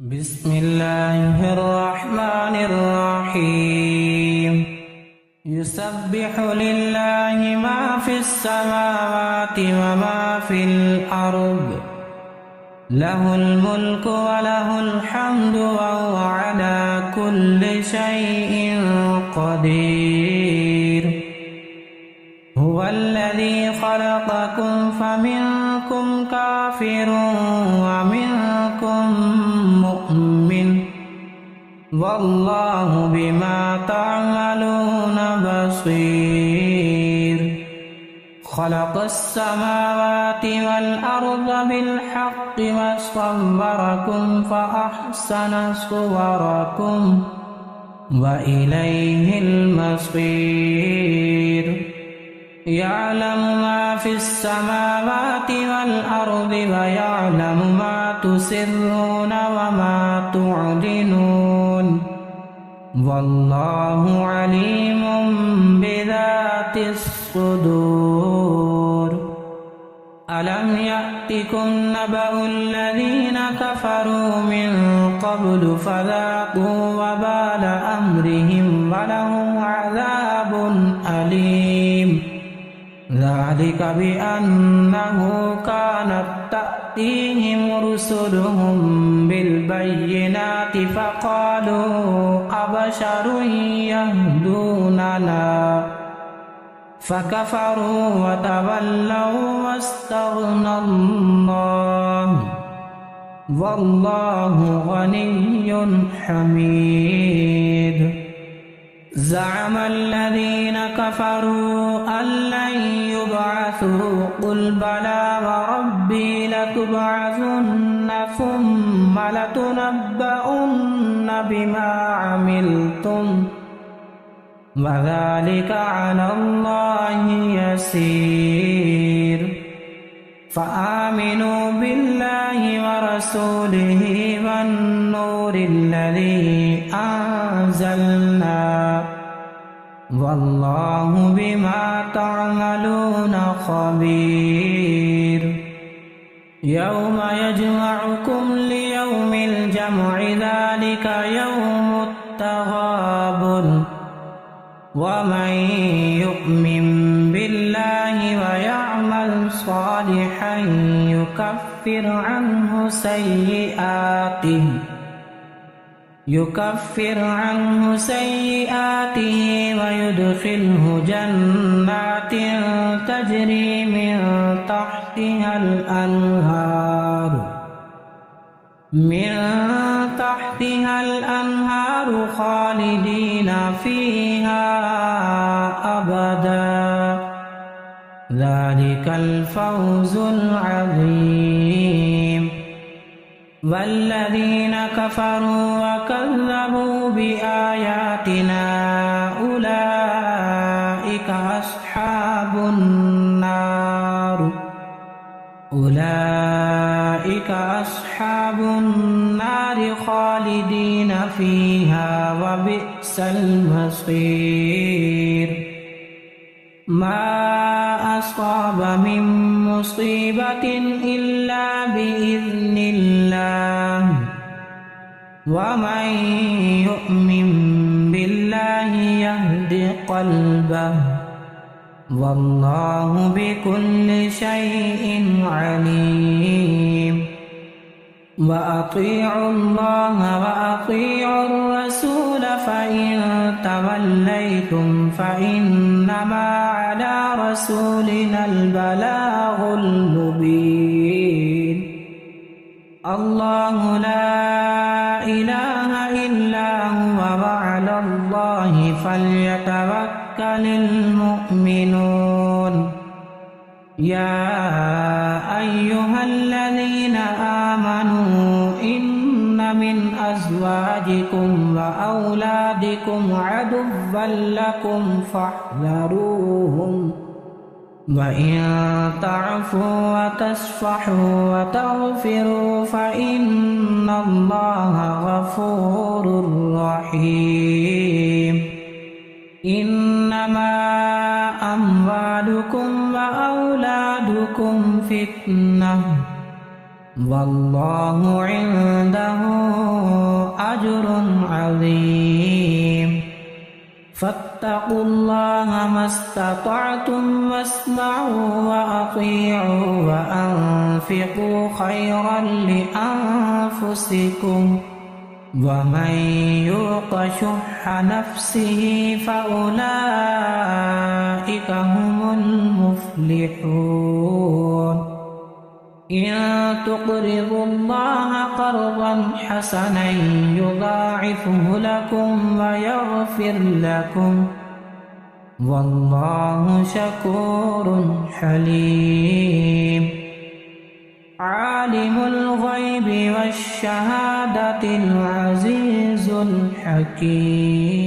بسم الله الرحمن الرحيم يسبح لله ما في السماوات وما في الأرض له الملك وله الحمد وهو على كل شيء قدير هو الذي خلقكم فمنكم كافر ومنكم مؤمن والله بما تعملون بصير خلق السماوات والأرض بالحق وصوركم فأحسن صوركم وإليه المصير يعلم ما في السماوات والأرض ويعلم ما تسرون وما تعلنون والله عليم بذات الصدور ألم يأتكم نبأ الذين كفروا من قبل فذاقوا وبال أمرهم ولهم عذاب أليم ذلك بأنه كانت تأتيهم رسلهم بالبينات فقالوا أبشر يهدوننا فكفروا وتولوا واستغنى الله والله غني حميد زعم الذين كفروا أن لن يبعثوا قل بلى وربي لتبعثن ثم لتنبؤن بما عملتم وذلك على الله يسير فآمنوا بالله ورسوله والنور الذي أنزلنا والله بما تعملون خبير يوم يجمعكم ليوم الجمع ذلك يوم التغابن ومن يؤمن بالله ويعمل صالحا يكفر عنه سيئاته ويدخله جنات تجري من تحتها الأنهار خالدين فيها أبدا ذلك الفوز العظيم والذين كفروا وكذبوا بآياتنا أولئك أصحاب النار خالدين فيها وبئس المصير ما أصاب من مصيبة إلا بإذن الله ومن يؤمن بالله يهد قلبه والله بكل شيء عليم وأطيعوا الله وأطيعوا الرسول فإن توليتم فإنما على رسولنا البلاغ المبين الله لا إله إلا هو وعلى الله فليتوكل المؤمنون يا أيها الذين آمنوا إن من أزواجكم وأولادكم عدوا لكم فاحذروهم وإن تعفوا وتصفحوا وتغفروا فإن الله غفور رحيم إنما أموالكم وأولادكم فتنة والله عنده फत्तकुल्लाह मस्ततअतुम वस्मअू वअतीअू वअन्फिकू खैरन लिअन्फुसिकुम वमन युक़ शुह्ह नफ्सिही फउलाइक हुमुल मुफ्लिहून। इन तुक़रिदुल्लाह क़र्ज़न हसनन युज़ाइफ़हु लकुम वयग़फ़िर लकुम वल्लाहु शकूरुन हलीम। आलिमुल ग़ैबि वश्शहादतिल अज़ीज़ुल हकीम।